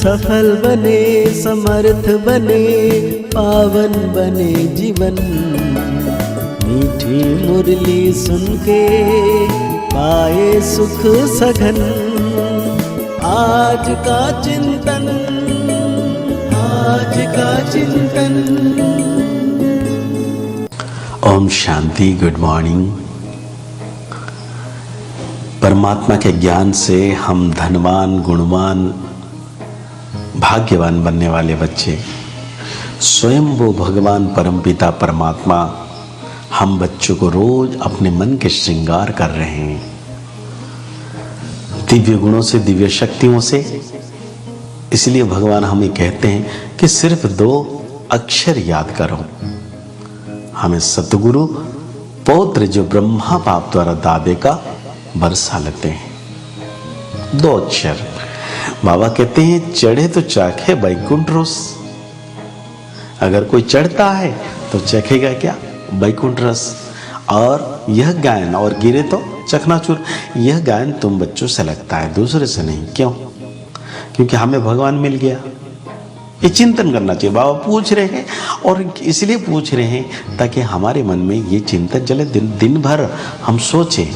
सफल बने, समर्थ बने, पावन बने जीवन। मीठी मुरली सुन के पाए सुख सघन। आज का चिंतन, आज का चिंतन। ओम शांति। Good morning. परमात्मा के ज्ञान से हम धनवान, गुणवान, भाग्यवान बनने वाले बच्चे, स्वयं वो भगवान परमपिता परमात्मा हम बच्चों को रोज अपने मन के श्रृंगार कर रहे हैं, दिव्य गुणों से, दिव्य शक्तियों से। इसलिए भगवान हमें कहते हैं कि सिर्फ 2 अक्षर याद करो। हमें सतगुरु पौत्र जो ब्रह्मा बाप द्वारा दादे का बरसा लेते हैं। 2 अक्षर। बाबा कहते हैं चढ़े तो चाखे बैकुंठ रस। अगर कोई चढ़ता है तो चखेगा क्या? बैकुंठ रस। और यह गायन, और गिरे तो चकनाचूर। यह गायन तुम बच्चों से लगता है, दूसरे से नहीं। क्यों? क्योंकि हमें भगवान मिल गया। ये चिंतन करना चाहिए। बाबा पूछ रहे हैं, और इसलिए पूछ रहे हैं ताकि हमारे मन में ये चिंतन चले। दिन भर हम सोचें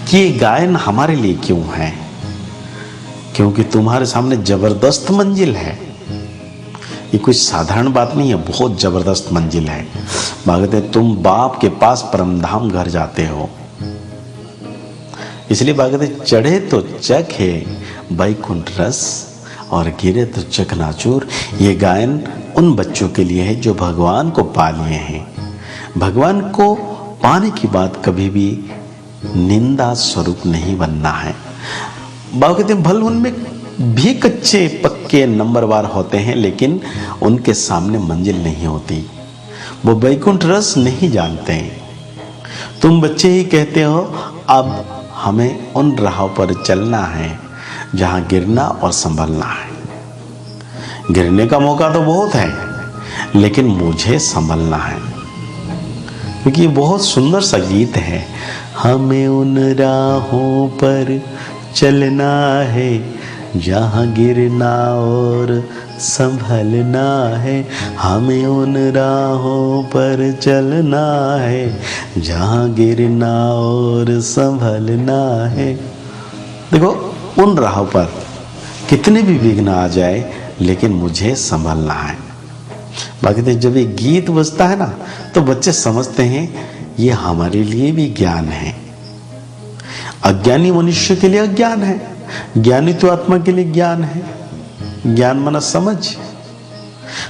कि ये गायन हमारे लिए क्यों है। क्योंकि तुम्हारे सामने जबरदस्त मंजिल है। ये कुछ साधारण बात नहीं है, बहुत जबरदस्त मंजिल है। भागते तुम बाप के पास परमधाम घर जाते हो। इसलिए भागते चढ़े तो चखे बैकुंठ रस, और गिरे तो चकनाचूर। ये गायन उन बच्चों के लिए है जो भगवान को पा लिए हैं। भगवान को पाने की बात कभी भी निंदा स्वरूप नहीं बनना है। बाबा कहते हैं भले उनमें भी कच्चे पक्के नंबरवार होते हैं, लेकिन उनके सामने मंजिल नहीं होती। वो बैकुंठ रस नहीं जानते हैं। तुम बच्चे ही कहते हो अब हमें उन राहों पर चलना है जहां गिरना और संभलना है। गिरने का मौका तो बहुत है, लेकिन मुझे संभलना है। क्योंकि ये बहुत सुंदर सा गीत है। हमें उन राहों पर चलना है जहाँ गिरना और संभलना है। हमें उन राहों पर चलना है जहाँ गिरना और संभलना है। देखो, उन राहों पर कितने भी विघ्न आ जाए, लेकिन मुझे संभलना है। बाकी जब ये गीत बजता है ना, तो बच्चे समझते हैं ये हमारे लिए भी ज्ञान है। अज्ञानी मनुष्य के लिए अज्ञान है, ज्ञानी तो आत्मा के लिए ज्ञान है। ज्ञान माना समझ।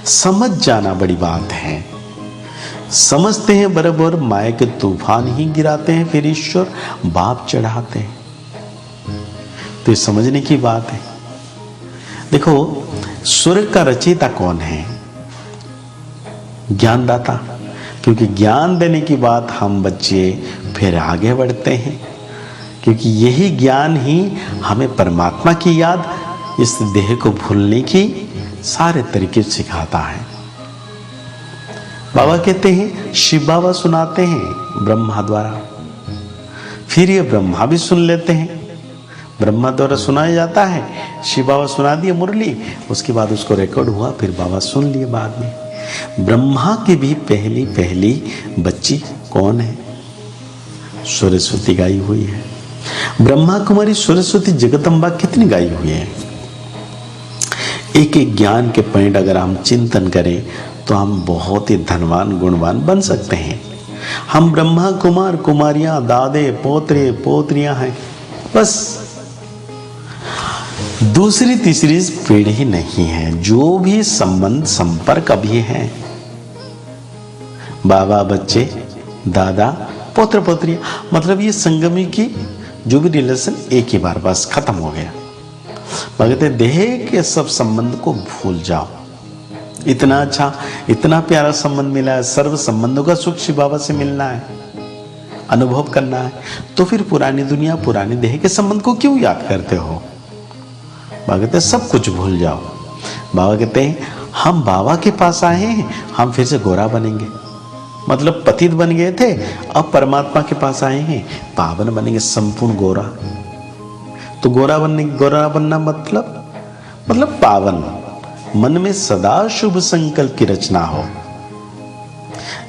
समझ जाना बड़ी बात है। समझते हैं बराबर माया के तूफान ही गिराते हैं, फिर ईश्वर बाप चढ़ाते हैं। तो ये समझने की बात है। देखो, स्वर्ग का रचयिता कौन है? ज्ञानदाता। क्योंकि ज्ञान देने की बात हम बच्चे फिर आगे बढ़ते हैं, क्योंकि यही ज्ञान ही हमें परमात्मा की याद, इस देह को भूलने की सारे तरीके सिखाता है। बाबा कहते हैं, शिव बाबा सुनाते हैं ब्रह्मा द्वारा, फिर ये ब्रह्मा भी सुन लेते हैं। ब्रह्मा द्वारा सुनाया जाता है, शिव बाबा सुना दिए मुरली, उसके बाद उसको रिकॉर्ड हुआ, फिर बाबा सुन लिए बाद में। ब्रह्मा की भी पहली बच्ची कौन है? सरस्वती गाई हुई है। ब्रह्मा कुमारी सरस्वती जगदम्बा कितनी गाई हुई है। एक एक ज्ञान के पॉइंट अगर हम चिंतन करें तो हम बहुत ही धनवान, गुणवान बन सकते हैं। हम ब्रह्मा कुमार, कुमारियां, दादे, पोतरे, पोत्रियां हैं, बस। दूसरी तीसरी पीढ़ी नहीं है। जो भी संबंध, संपर्क अभी है, बाबा, बच्चे, दादा, पोत्र, पोत्रियां, मतलब ये संगमी की जो भी रिलेशन एक ही बार बस खत्म हो गया। भगते देह के सब संबंध को भूल जाओ। इतना अच्छा, इतना प्यारा संबंध मिला है, सर्व संबंधों का सुख शिव बाबा से मिलना है, अनुभव करना है, तो फिर पुरानी दुनिया, पुरानी देह के संबंध को क्यों याद करते हो? बाबा कहते सब कुछ भूल जाओ। बाबा कहते हैं हम बाबा के पास आए हैं, हम फिर से गोरा बनेंगे। मतलब पतित बन गए थे, अब परमात्मा के पास आए हैं, पावन बनेंगे, संपूर्ण गोरा। तो गोरा बनना मतलब मतलब पावन, मन में सदा शुभ संकल्प की रचना हो।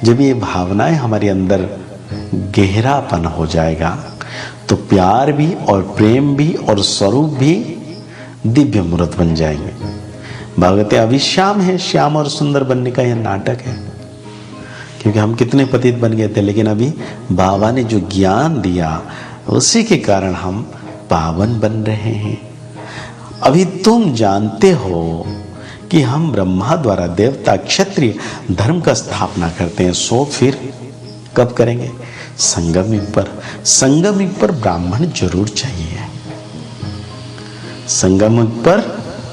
जब ये भावनाएं हमारे अंदर गहरापन हो जाएगा तो प्यार भी और प्रेम भी और स्वरूप भी दिव्य मूर्त बन जाएंगे। भागवते अभी श्याम है, श्याम और सुंदर बनने का यह नाटक है, क्योंकि हम कितने पतित बन गए थे, लेकिन अभी बाबा ने जो ज्ञान दिया उसी के कारण हम पावन बन रहे हैं। अभी तुम जानते हो कि हम ब्रह्मा द्वारा देवता क्षत्रिय धर्म का स्थापना करते हैं, सो फिर कब करेंगे? संगम युग पर। संगम युग पर ब्राह्मण जरूर चाहिए, संगम युग पर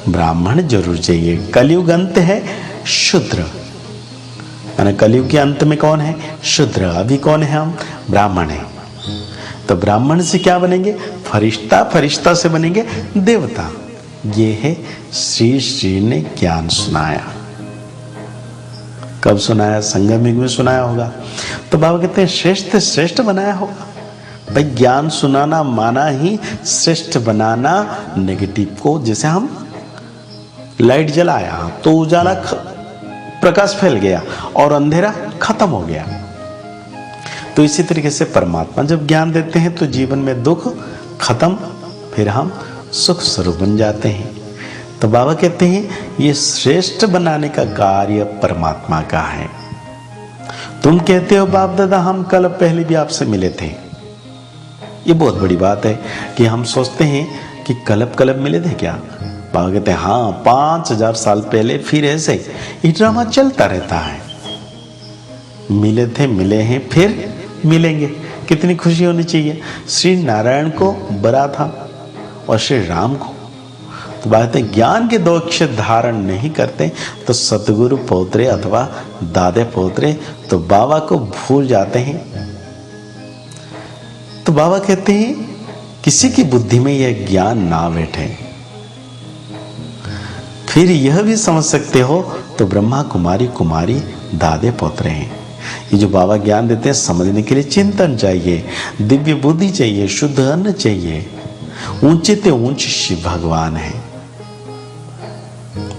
ब्राह्मण जरूर चाहिए। कलयुग अंत है शूद्र, यानी कलयुग के अंत में कौन है? शूद्र। अभी कौन है? हम ब्राह्मण हैं। तो ब्राह्मण से क्या बनेंगे? फरिश्ता, फरिश्ता से बनेंगे देवता। ये है श्री श्री ने ज्ञान सुनाया। कब सुनाया? संगम युग में सुनाया होगा। तो बाबा कहते हैं श्रेष्ठ श्रेष्ठ बनाया होगा। भाई ज्ञान सुनाना माना ही श्रेष्ठ बनाना। नेगेटिव को, जैसे हम लाइट जलाया तो उजाला प्रकाश फैल गया और अंधेरा खत्म हो गया। तो इसी तरीके से परमात्मा जब ज्ञान देते हैं तो जीवन में दुख खत्म, फिर हम सुख स्वरूप बन जाते हैं। तो बाबा कहते हैं ये श्रेष्ठ बनाने का कार्य परमात्मा का है। तुम कहते हो बाप दादा हम कल पहले भी आपसे मिले थे। ये बहुत बड़ी बात है कि हम सोचते हैं कि कलब मिले थे क्या। बाबा कहते हैं हाँ 5000 साल पहले फिर ऐसे ये ड्रामा चलता रहता है। मिले थे, मिले हैं, फिर मिलेंगे। कितनी खुशी होनी चाहिए। श्री नारायण को बरा था और श्री राम को। तो बात है ज्ञान के 2 अक्षर धारण नहीं करते तो सतगुरु पोतरे अथवा दादे पोतरे तो बाबा को भूल जाते हैं। तो बाबा कहते हैं किसी की बुद्धि में यह ज्ञान ना बैठे। फिर यह भी समझ सकते हो तो ब्रह्मा कुमारी कुमारी दादे पोतरे हैं। ये जो बाबा ज्ञान देते हैं समझने के लिए चिंतन चाहिए, दिव्य बुद्धि चाहिए, शुद्ध अन्न चाहिए। ऊंचे ते ऊंच शिव भगवान है।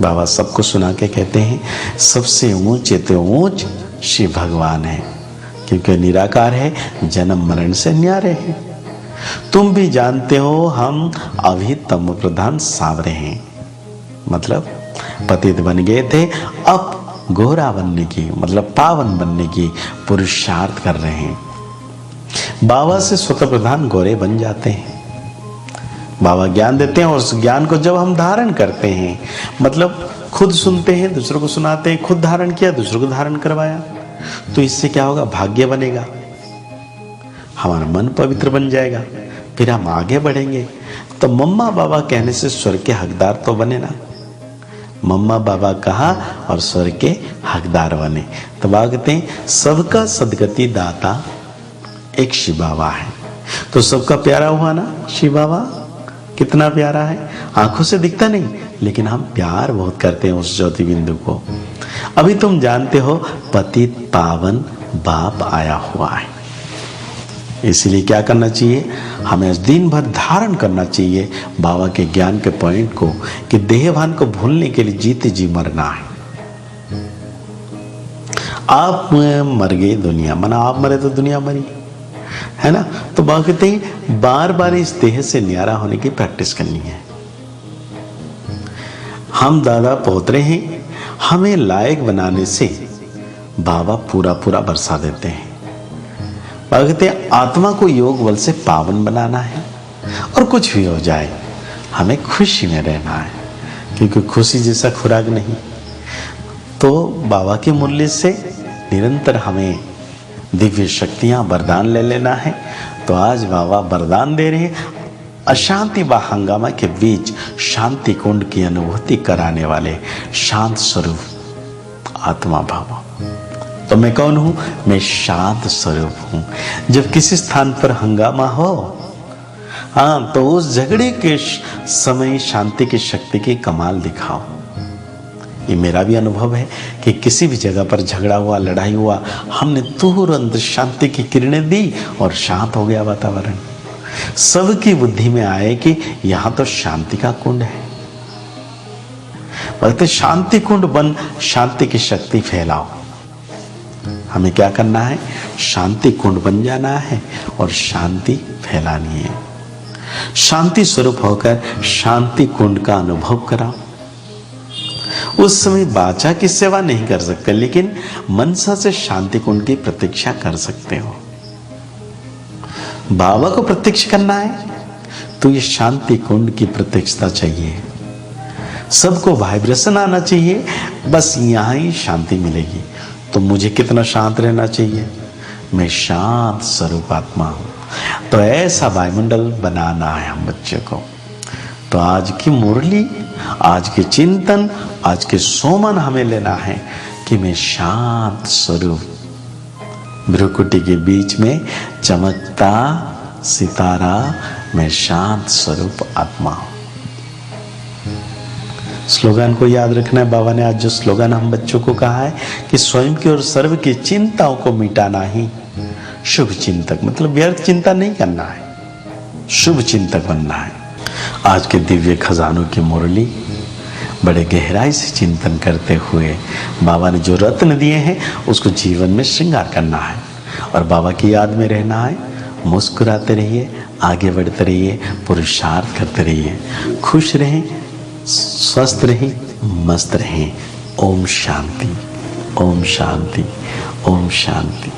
बाबा सबको सुना के कहते हैं सबसे ऊंचे ते ऊंच शिव भगवान है, क्योंकि निराकार है, जन्म मरण से न्यारे हैं। तुम भी जानते हो हम अभी तम प्रधान सांवरे हैं, मतलब पतित बन गए थे, अब गोरा बनने की मतलब पावन बनने की पुरुषार्थ कर रहे हैं। बाबा से स्वतः प्रधान गोरे बन जाते हैं। बाबा ज्ञान देते हैं और उस ज्ञान को जब हम धारण करते हैं, मतलब खुद सुनते हैं दूसरों को सुनाते हैं, खुद धारण किया दूसरों को धारण करवाया, तो इससे क्या होगा? भाग्य बनेगा, हमारा मन पवित्र बन जाएगा, फिर हम आगे बढ़ेंगे। तो मम्मा बाबा कहने से स्वर्ग के हकदार तो बने ना। मम्मा बाबा कहा और स्वर्ग के हकदार बने। तो बाबा कहते हैं सबका सदगति दाता एक शिव बाबा है। तो सबका प्यारा हुआ ना शिव बाबा। कितना प्यारा है, आंखों से दिखता नहीं लेकिन हम प्यार बहुत करते हैं उस ज्योति बिंदु को। अभी तुम जानते हो पतित पावन बाप आया हुआ है, इसलिए क्या करना चाहिए? हमें दिन भर धारण करना चाहिए बाबा के ज्ञान के पॉइंट को कि देहभान को भूलने के लिए जीते जी मरना है। आप मर गए, दुनिया मना, आप मरे तो दुनिया मरी, है ना। तो बाबा कहते हैं बार बार इस देह से न्यारा होने की प्रैक्टिस करनी है। हम दादा पोतरे हैं, हमें लायक बनाने से बाबा पूरा पूरा बरसा देते हैं। बाबा कहते हैं आत्मा को योग बल से पावन बनाना है और कुछ भी हो जाए हमें खुशी में रहना है, क्योंकि खुशी जैसा खुराक नहीं। तो बाबा के मूल्य से निरंतर हमें दिव्य शक्तियां वरदान ले लेना है। तो आज बाबा वरदान दे रहे हैं अशांति व हंगामा के बीच शांति कुंड की अनुभूति कराने वाले शांत स्वरूप आत्मा बाबा। तो मैं कौन हूं? मैं शांत स्वरूप हूं। जब किसी स्थान पर हंगामा हो, हाँ, तो उस झगड़े के समय शांति की शक्ति की कमाल दिखाओ। ये मेरा भी अनुभव है कि किसी भी जगह पर झगड़ा हुआ, लड़ाई हुआ, हमने तुरंत शांति की किरणें दी और शांत हो गया वातावरण। सबकी बुद्धि में आए कि यहां तो शांति का कुंड है। बोलते शांति कुंड बन, शांति की शक्ति फैलाओ। हमें क्या करना है? शांति कुंड बन जाना है और शांति फैलानी है। शांति स्वरूप होकर शांति कुंड का अनुभव कराओ। उस समय बाचा की सेवा नहीं कर सकते, लेकिन मनसा से शांति कुंड की प्रतीक्षा कर सकते हो। बाबा को प्रत्यक्ष करना है तो ये शांति कुंड की प्रत्यक्षता चाहिए। सबको वाइब्रेशन आना चाहिए, बस यहां ही शांति मिलेगी। तो मुझे कितना शांत रहना चाहिए? मैं शांत स्वरूप आत्मा हूं। तो ऐसा वायुमंडल बनाना है हम बच्चे को। तो आज की मुरली, आज के चिंतन, आज के सोमन हमें लेना है कि मैं शांत स्वरूप, भ्रुकुटी के बीच में चमकता सितारा, मैं शांत स्वरूप आत्मा हूं। स्लोगन को याद रखना है। बाबा ने आज जो स्लोगन हम बच्चों को कहा है कि स्वयं की और सर्व की चिंताओं को मिटाना ही शुभ चिंतक, मतलब व्यर्थ चिंता नहीं करना है, शुभ चिंतक बनना है। आज के दिव्य खजानों की मुरली बड़े गहराई से चिंतन करते हुए बाबा ने जो रत्न दिए हैं उसको जीवन में श्रृंगार करना है और बाबा की याद में रहना है। मुस्कुराते रहिए, आगे बढ़ते रहिए, पुरुषार्थ करते रहिए, खुश रहें, स्वस्थ रहें, मस्त रहें। ओम शांति, ओम शांति, ओम शांति।